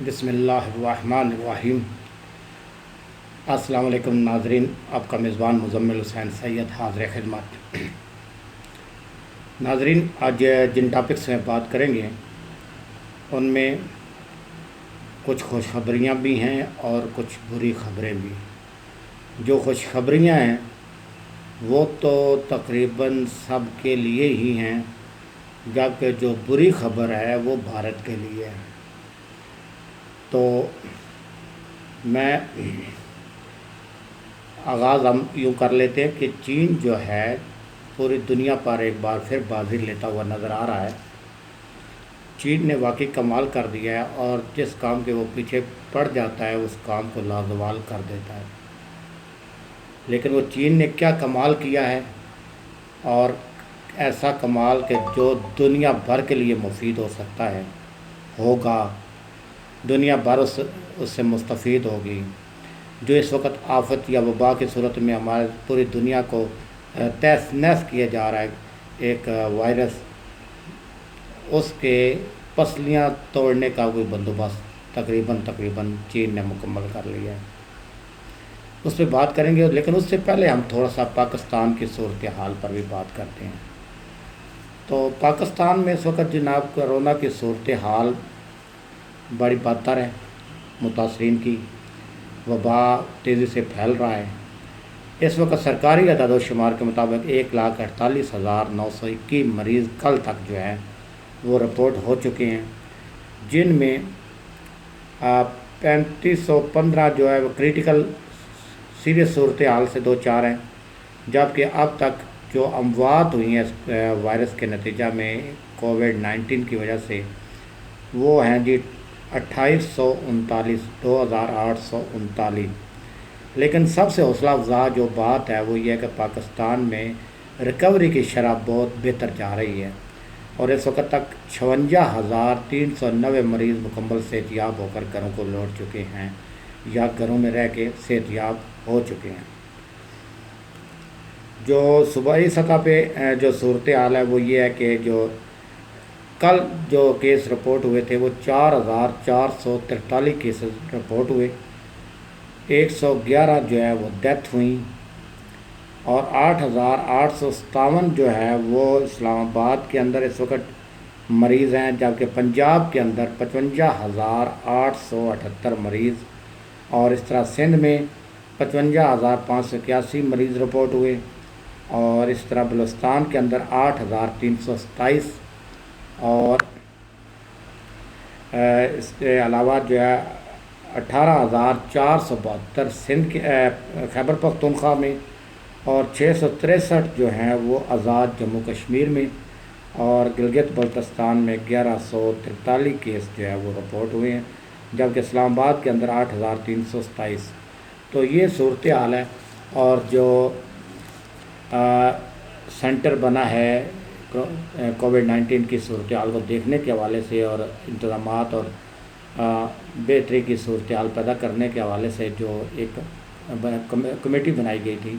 بسم اللہ الرحمن الرحیم۔ السلام علیکم ناظرین، آپ کا میزبان مزمل حسین سید حاضر خدمت۔ ناظرین، آج جن ٹاپکس میں بات کریں گے ان میں کچھ خوشخبریاں بھی ہیں اور کچھ بری خبریں بھی۔ جو خوشخبریاں ہیں وہ تو تقریباً سب کے لیے ہی ہیں، جبکہ جو بری خبر ہے وہ بھارت کے لیے ہے۔ تو میں آغاز ہم یوں کر لیتے ہیں کہ چین جو ہے پوری دنیا پر ایک بار پھر بازی لیتا ہوا نظر آ رہا ہے۔ چین نے واقعی کمال کر دیا ہے اور جس کام کے وہ پیچھے پڑ جاتا ہے اس کام کو لازوال کر دیتا ہے۔ لیکن وہ چین نے کیا کمال کیا ہے، اور ایسا کمال کہ جو دنیا بھر کے لیے مفید ہو سکتا ہے، ہوگا، دنیا بھر اس سے مستفید ہوگی۔ جو اس وقت آفت یا وبا کی صورت میں ہمارے پوری دنیا کو تہس نہس کیا جا رہا ہے، ایک وائرس، اس کے پسلیاں توڑنے کا کوئی بندوبست تقریباً چین نے مکمل کر لیا ہے۔ اس پہ بات کریں گے، لیکن اس سے پہلے ہم تھوڑا سا پاکستان کی صورتحال پر بھی بات کرتے ہیں۔ تو پاکستان میں اس وقت جناب کرونا کی صورتحال بڑی بدتر ہے۔ متاثرین کی وبا تیزی سے پھیل رہا ہے۔ اس وقت سرکاری اعداد و شمار کے مطابق 1,48,921 مریض کل تک جو ہے وہ رپورٹ ہو چکے ہیں، جن میں 3515 جو ہے وہ کریٹیکل سیریس صورتحال سے دو چار ہیں، جبکہ اب تک جو اموات ہوئی ہیں اس وائرس کے نتیجہ میں کووڈ-19 کی وجہ سے وہ ہیں جی 2839 لیکن سب سے حوصلہ افزا جو بات ہے وہ یہ ہے کہ پاکستان میں ریکوری کی شرح بہت بہتر جا رہی ہے، اور اس وقت تک 56,390 مریض مکمل صحت یاب ہو کر گھروں کو لوٹ چکے ہیں یا گھروں میں رہ کے صحت یاب ہو چکے ہیں۔ جو صوبائی سطح پہ جو صورتحال ہے وہ یہ ہے کہ جو کل جو کیس رپورٹ ہوئے تھے وہ 4,443 کیسز رپورٹ ہوئے، 111 جو ہے وہ ڈیتھ ہوئیں، اور 8,857 جو ہے وہ اسلام آباد کے اندر اس وقت مریض ہیں، جبکہ پنجاب کے اندر 55,878 مریض، اور اس طرح سندھ میں 55,581 مریض رپورٹ ہوئے، اور اس طرح بلوچستان کے اندر 8,327، اور اس کے علاوہ جو ہے 18,472 سندھ کے خیبر پختونخوا میں، اور 663 جو ہیں وہ آزاد جموں کشمیر میں، اور گلگت بلتستان میں 1,143 کیس جو ہے وہ رپورٹ ہوئے ہیں، جبکہ اسلام آباد کے اندر 8,327۔ تو یہ صورتحال ہے، اور جو سینٹر بنا ہے کووڈ-19 کی صورتحال کو دیکھنے کے حوالے سے اور انتظامات اور بہتری کی صورتحال پیدا کرنے کے حوالے سے جو ایک کمیٹی بنائی گئی تھی،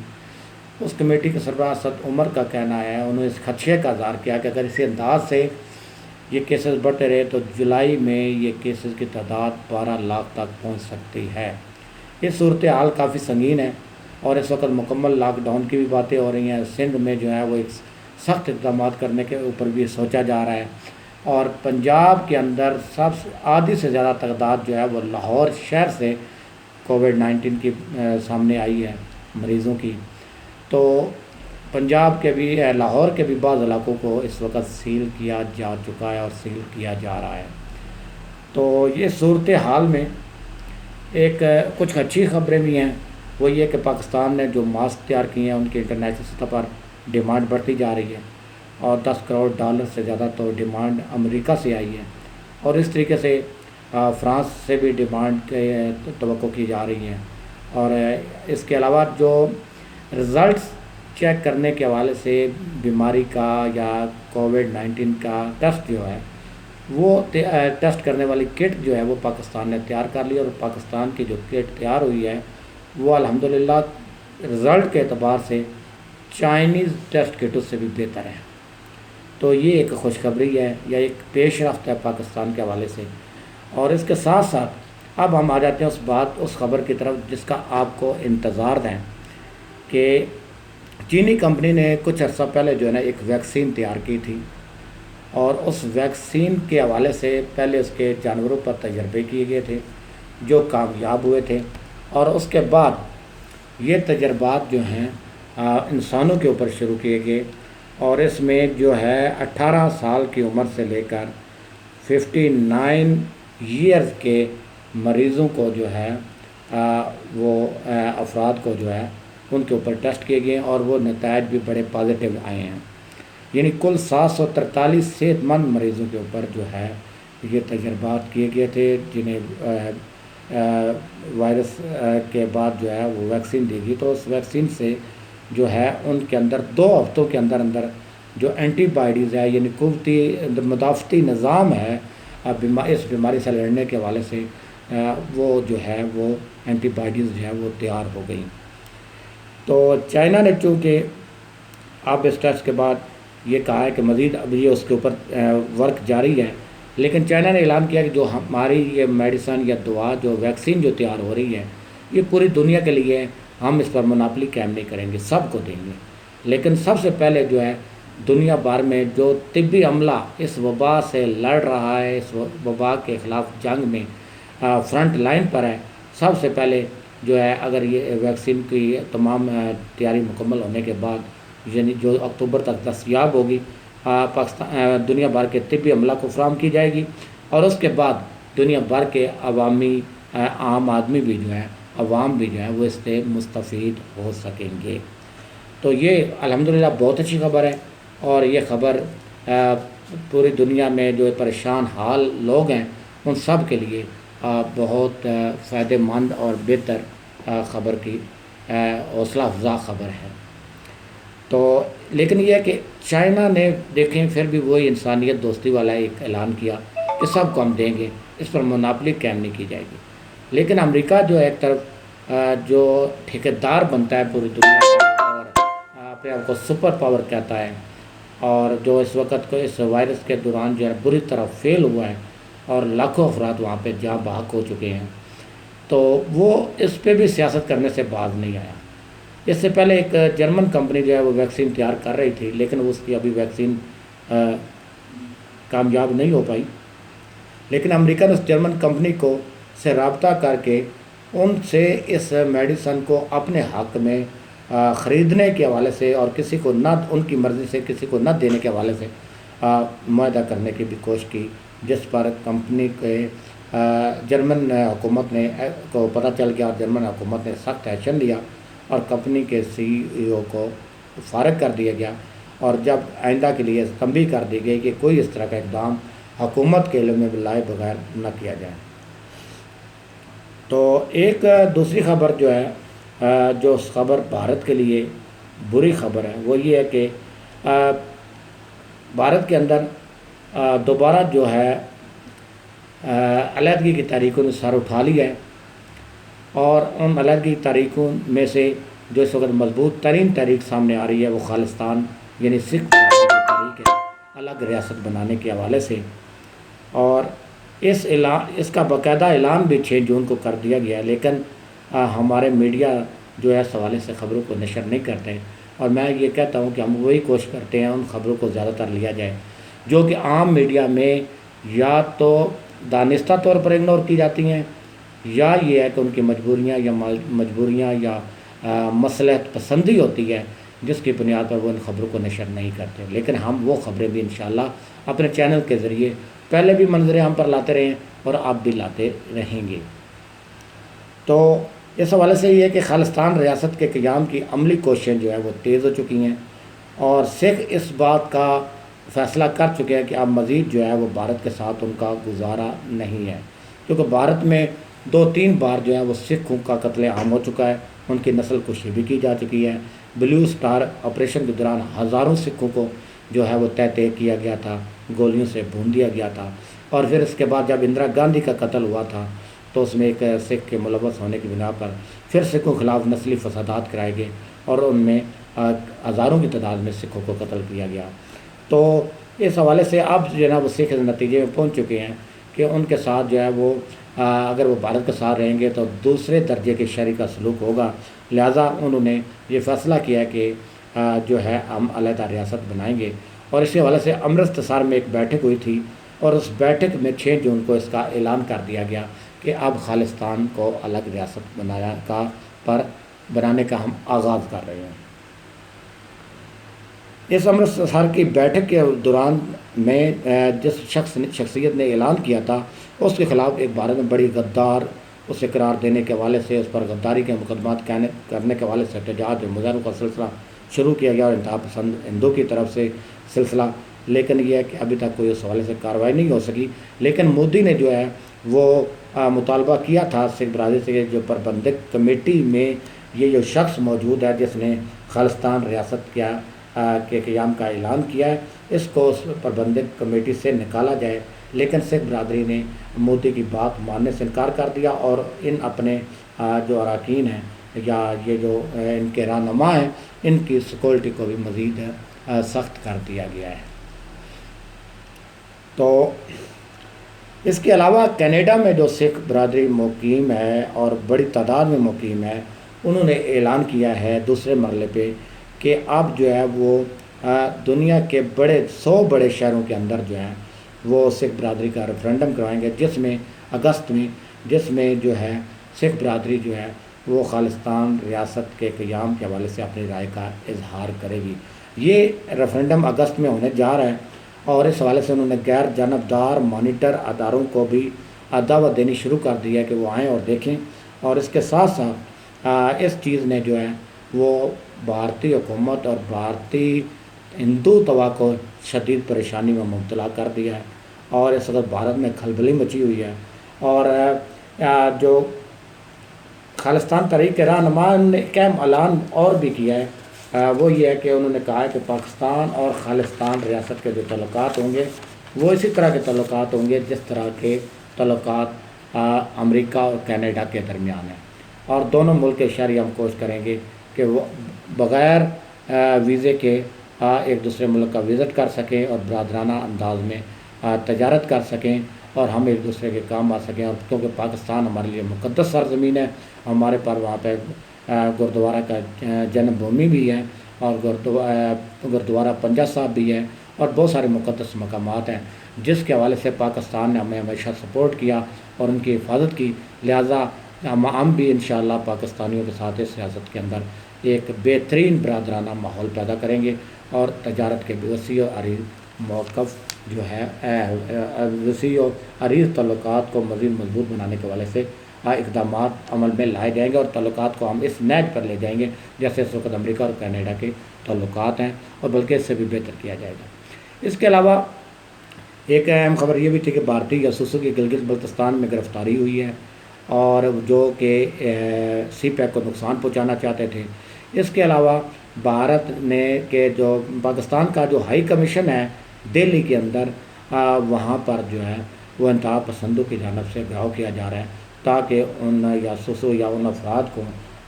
اس کمیٹی کے سربراہ اسد عمر کا کہنا ہے، انہوں نے اس خدشے کا اظہار کیا کہ اگر اسی انداز سے یہ کیسز بڑھتے رہے تو جولائی میں یہ کیسز کی تعداد 12 لاکھ تک پہنچ سکتی ہے۔ یہ صورتحال کافی سنگین ہے، اور اس وقت مکمل لاک ڈاؤن کی بھی باتیں ہو رہی ہیں۔ سندھ میں جو ہے وہ ایک سخت اقدامات کرنے کے اوپر بھی سوچا جا رہا ہے، اور پنجاب کے اندر آدھی سے زیادہ تعداد جو ہے وہ لاہور شہر سے کووڈ-19 کی سامنے آئی ہے مریضوں کی۔ تو پنجاب کے بھی لاہور کے بھی بعض علاقوں کو اس وقت سیل کیا جا چکا ہے اور سیل کیا جا رہا ہے۔ تو یہ صورتحال میں ایک کچھ اچھی خبریں بھی ہیں، وہ یہ کہ پاکستان نے جو ماسک تیار کیے ہیں ان کی انٹرنیشنل سطح پر ڈیمانڈ بڑھتی جا رہی ہے، اور $10 کروڑ سے زیادہ تو ڈیمانڈ امریکہ سے آئی ہے، اور اس طریقے سے فرانس سے بھی ڈیمانڈ توقع کی جا رہی ہے۔ اور اس کے علاوہ جو رزلٹس چیک کرنے کے حوالے سے بیماری کا یا کووڈ-19 کا ٹیسٹ جو ہے وہ ٹیسٹ کرنے والی کٹ جو ہے وہ پاکستان نے تیار کر لی، اور پاکستان کی جو کٹ تیار ہوئی ہے وہ الحمدللہ رزلٹ کے اعتبار سے چائنیز ٹیسٹ کٹوں سے بھی بہتر ہے۔ تو یہ ایک خوشخبری ہے یا ایک پیش رفت ہے پاکستان کے حوالے سے۔ اور اس کے ساتھ ساتھ اب ہم آ جاتے ہیں اس خبر کی طرف جس کا آپ کو انتظار ہے کہ چینی کمپنی نے کچھ عرصہ پہلے جو ہے نا ایک ویکسین تیار کی تھی، اور اس ویکسین کے حوالے سے پہلے اس کے جانوروں پر تجربے کیے گئے تھے جو کامیاب ہوئے تھے، اور اس کے بعد یہ تجربات جو ہیں انسانوں کے اوپر شروع کیے گئے، اور اس میں جو ہے 18 سال کی عمر سے لے کر 59 ایئرز کے مریضوں کو جو ہے وہ افراد کو جو ہے ان کے اوپر ٹیسٹ کیے گئے، اور وہ نتائج بھی بڑے پازیٹیو آئے ہیں، یعنی کل 743 صحت مند مریضوں کے اوپر جو ہے یہ تجربات کیے گئے تھے جنہیں وائرس کے بعد جو ہے وہ ویکسین دی گئی۔ تو اس ویکسین سے جو ہے ان کے اندر 2 ہفتوں کے اندر جو اینٹی بائیڈیز ہے، یعنی قوتی مدافعتی نظام ہے اس بیماری سے لڑنے کے حوالے سے، وہ جو ہے وہ اینٹی بائیڈیز جو ہے وہ تیار ہو گئی۔ تو چائنا نے چونکہ اب اس ٹیسٹ کے بعد یہ کہا ہے کہ مزید اب یہ اس کے اوپر ورک جاری ہے، لیکن چائنا نے اعلان کیا کہ جو ہماری یہ میڈیسن یا دوا جو ویکسین جو تیار ہو رہی ہے یہ پوری دنیا کے لیے، ہم اس پر مناپلی قائم نہیں کریں گے، سب کو دیں گے، لیکن سب سے پہلے جو ہے دنیا بھر میں جو طبی عملہ اس وبا سے لڑ رہا ہے، اس وبا کے خلاف جنگ میں فرنٹ لائن پر ہے، سب سے پہلے جو ہے اگر یہ ویکسین کی تمام تیاری مکمل ہونے کے بعد، یعنی جو اکتوبر تک دستیاب ہوگی، پاکستان دنیا بھر کے طبی عملہ کو فراہم کی جائے گی، اور اس کے بعد دنیا بھر کے عام آدمی بھی جو ہے، عوام بھی جو ہے وہ اس سے مستفید ہو سکیں گے۔ تو یہ الحمدللہ بہت اچھی خبر ہے، اور یہ خبر پوری دنیا میں جو پریشان حال لوگ ہیں ان سب کے لیے بہت فائدہ مند اور بہتر خبر کی حوصلہ افزا خبر ہے۔ تو لیکن یہ ہے کہ چائنا نے دیکھیں پھر بھی وہی انسانیت دوستی والا ایک اعلان کیا کہ سب کو ہم دیں گے، اس پر مناپلی قائم نہیں کی جائے گی، لیکن امریکہ جو ایک طرف جو ٹھیکیدار بنتا ہے پوری دنیا کا اور اپنے آپ کو سپر پاور کہتا ہے، اور جو اس وقت کو اس وائرس کے دوران جو ہے بری طرح فیل ہوا ہے اور لاکھوں افراد وہاں پہ جاں بحق ہو چکے ہیں، تو وہ اس پہ بھی سیاست کرنے سے باز نہیں آیا۔ اس سے پہلے ایک جرمن کمپنی جو ہے وہ ویکسین تیار کر رہی تھی، لیکن اس کی ابھی ویکسین کامیاب نہیں ہو پائی، لیکن امریکہ نے اس جرمن کمپنی کو سے رابطہ کر کے ان سے اس میڈیسن کو اپنے حق میں خریدنے کے حوالے سے اور کسی کو نہ ان کی مرضی سے کسی کو نہ دینے کے حوالے سے معاہدہ کرنے کی بھی کوشش کی، جس پر کمپنی کے جرمن حکومت نے کو پتہ چل گیا، اور جرمن حکومت نے سخت ایکشن لیا اور کمپنی کے CEO کو فارغ کر دیا گیا، اور جب آئندہ کے لیے تنبیہ کر دی گئی کہ کوئی اس طرح کا اقدام حکومت کے علم میں لائے بغیر نہ کیا جائے۔ تو ایک دوسری خبر جو ہے جو خبر بھارت کے لیے بری خبر ہے وہ یہ ہے کہ بھارت کے اندر دوبارہ جو ہے علیحدگی کی تحریکوں نے سر اٹھا لیا ہے، اور ان علیحدگی تحریکوں میں سے جو اس وقت مضبوط ترین تحریک سامنے آ رہی ہے وہ خالصتان یعنی سکھ تحریک ہے، الگ ریاست بنانے کے حوالے سے، اور اس کا باقاعدہ اعلان بھی 6 جون کو کر دیا گیا ہے، لیکن ہمارے میڈیا جو ہے اس حوالے سے خبروں کو نشر نہیں کرتے، اور میں یہ کہتا ہوں کہ ہم وہی کوشش کرتے ہیں ان خبروں کو زیادہ تر لیا جائے جو کہ عام میڈیا میں یا تو دانستہ طور پر اگنور کی جاتی ہیں، یا یہ ہے کہ ان کی مجبوریاں یا مصلحت پسندی ہوتی ہے جس کی بنیاد پر وہ ان خبروں کو نشر نہیں کرتے، لیکن ہم وہ خبریں بھی انشاءاللہ اپنے چینل کے ذریعے پہلے بھی منظر عام پر لاتے رہے ہیں اور آپ بھی لاتے رہیں گے۔ تو اس حوالے سے یہ ہے کہ خالصتان ریاست کے قیام کی عملی کوششیں جو ہے وہ تیز ہو چکی ہیں، اور سکھ اس بات کا فیصلہ کر چکے ہیں کہ اب مزید جو ہے وہ بھارت کے ساتھ ان کا گزارا نہیں ہے، کیونکہ بھارت میں 2-3 بار جو ہے وہ سکھوں کا قتل عام ہو چکا ہے، ان کی نسل کشی بھی کی جا چکی ہے، بلیو سٹار آپریشن کے دوران ہزاروں سکھوں کو جو ہے وہ تہہ کیا گیا تھا، گولیوں سے بھون دیا گیا تھا، اور پھر اس کے بعد جب اندرا گاندھی کا قتل ہوا تھا تو اس میں ایک سکھ کے ملوث ہونے کی بنا پر پھر سکھوں کے خلاف نسلی فسادات کرائے گئے، اور ان میں ہزاروں کی تعداد میں سکھوں کو قتل کیا گیا۔ تو اس حوالے سے اب جو ہے نا وہ سکھ اس نتیجے میں پہنچ چکے ہیں کہ ان کے ساتھ جو ہے وہ اگر وہ بھارت کے ساتھ رہیں گے تو دوسرے درجے کے شہری کا سلوک ہوگا، لہٰذا انہوں نے یہ فیصلہ کیا کہ جو ہے ہم علیحدہ ریاست بنائیں گے۔ اور اس کے حوالے سے امرتسر میں ایک بیٹھک ہوئی تھی، اور اس بیٹھک میں 6 جون کو اس کا اعلان کر دیا گیا کہ اب خالصتان کو الگ ریاست بنانے کا ہم آغاز کر رہے ہیں۔ اس امرتسر کی بیٹھک کے دوران میں جس شخصیت نے اعلان کیا تھا اس کے خلاف ایک بھارت میں بڑی غدار اسے قرار دینے کے حوالے سے، اس پر غداری کے مقدمات کرنے کے حوالے سے احتجاج اور مظاہروں کا سلسلہ شروع کیا گیا، اور انتہا پسند ہندوؤں کی طرف سے سلسلہ، لیکن یہ ہے کہ ابھی تک کوئی اس حوالے سے کارروائی نہیں ہو سکی۔ لیکن مودی نے جو ہے وہ مطالبہ کیا تھا سکھ برادری سے، جو پربندھک کمیٹی میں یہ جو شخص موجود ہے جس نے خالصتان ریاست کے قیام کا اعلان کیا ہے، اس کو اس پربندھک کمیٹی سے نکالا جائے، لیکن سکھ برادری نے مودی کی بات ماننے سے انکار کر دیا، اور ان اپنے جو اراکین ہیں یا یہ جو ان کے رہنما ہیں ان کی سیکورٹی کو بھی مزید سخت کر دیا گیا ہے۔ تو اس کے علاوہ کینیڈا میں جو سکھ برادری مقیم ہے اور بڑی تعداد میں مقیم ہے، انہوں نے اعلان کیا ہے دوسرے مرحلے پہ کہ اب جو ہے وہ دنیا کے 100 بڑے شہروں کے اندر جو ہیں وہ سکھ برادری کا ریفرینڈم کروائیں گے، جس میں اگست میں جس میں جو ہے سکھ برادری جو ہے وہ خالصتان ریاست کے قیام کے حوالے سے اپنی رائے کا اظہار کرے گی۔ یہ ریفرینڈم اگست میں ہونے جا رہا ہے، اور اس حوالے سے انہوں نے غیر جانبدار مانیٹر اداروں کو بھی دعوت دینی شروع کر دی ہے کہ وہ آئیں اور دیکھیں، اور اس کے ساتھ ساتھ اس چیز نے جو ہے وہ بھارتی حکومت اور بھارتی ہندو طبقہ کو شدید پریشانی میں مبتلا کر دیا ہے، اور اس وقت بھارت میں کھلبلی مچی ہوئی ہے۔ اور جو خالصتان تحریک کے رہنما نے ایک اہم اعلان اور بھی کیا ہے، وہ یہ ہے کہ انہوں نے کہا ہے کہ پاکستان اور خالصتان ریاست کے جو تعلقات ہوں گے وہ اسی طرح کے تعلقات ہوں گے جس طرح کے تعلقات امریکہ اور کینیڈا کے درمیان ہیں، اور دونوں ملک کے شہری ہم کوشش کریں گے کہ وہ بغیر ویزے کے ایک دوسرے ملک کا وزٹ کر سکیں اور برادرانہ انداز میں تجارت کر سکیں، اور ہم ایک دوسرے کے کام آ سکیں، اور کیونکہ پاکستان ہمارے لیے مقدس سرزمین ہے، ہمارے پر وہاں پہ گردوارہ کا جنم بھومی بھی ہے، اور گردوارہ پنجہ صاحب بھی ہے، اور بہت سارے مقدس مقامات ہیں جس کے حوالے سے پاکستان نے ہمیں ہمیشہ سپورٹ کیا اور ان کی حفاظت کی، لہٰذا ہم بھی انشاءاللہ پاکستانیوں کے ساتھ اس سیاست کے اندر ایک بہترین برادرانہ ماحول پیدا کریں گے، اور تجارت کے وسیع و عریض موقف جو ہے وسیع و عریض تعلقات کو مزید مضبوط بنانے کے حوالے سے اقدامات عمل میں لائے جائیں گے، اور تعلقات کو ہم اس نیج پر لے جائیں گے جیسے اس وقت امریکہ اور کینیڈا کے تعلقات ہیں، اور بلکہ اس سے بھی بہتر کیا جائے گا۔ اس کے علاوہ ایک اہم خبر یہ بھی تھی کہ بھارتی جاسوسوں کی گلگت بلتستان میں گرفتاری ہوئی ہے، اور جو کہ سی پیک کو نقصان پہنچانا چاہتے تھے۔ اس کے علاوہ بھارت نے کہ جو پاکستان کا جو ہائی کمیشن ہے دہلی کے اندر، وہاں پر جو ہے وہ انتہا پسندوں کی جانب سے گھاؤ کیا جا رہا ہے تاکہ ان جاسوسوں یا ان افراد کو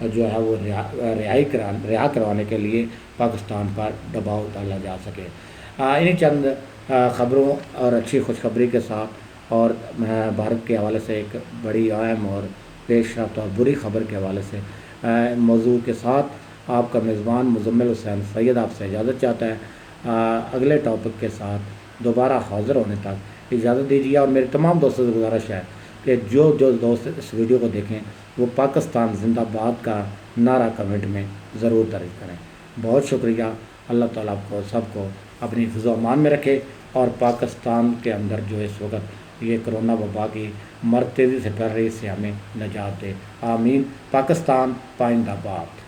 جو ہے وہ رہا کروانے کے لیے پاکستان پر دباؤ ڈالا جا سکے۔ انہیں چند خبروں اور اچھی خوشخبری کے ساتھ اور بھارت کے حوالے سے ایک بڑی اہم اور پیش رفت اور بری خبر کے حوالے سے موضوع کے ساتھ آپ کا میزبان مزمل حسین سید آپ سے اجازت چاہتا ہے۔ اگلے ٹاپک کے ساتھ دوبارہ حاضر ہونے تک اجازت دیجیے، اور میرے تمام دوستوں سے گزارش ہے کہ جو دوست اس ویڈیو کو دیکھیں وہ پاکستان زندہ باد کا نعرہ کمنٹ میں ضرور درج کریں۔ بہت شکریہ۔ اللہ تعالیٰ آپ کو سب کو اپنی حفظ و امان میں رکھے، اور پاکستان کے اندر جو اس وقت یہ کرونا وبا کی تیزی سے پھیل رہی، اس سے ہمیں نجات دے۔ آمین۔ پاکستان پائندہ باد۔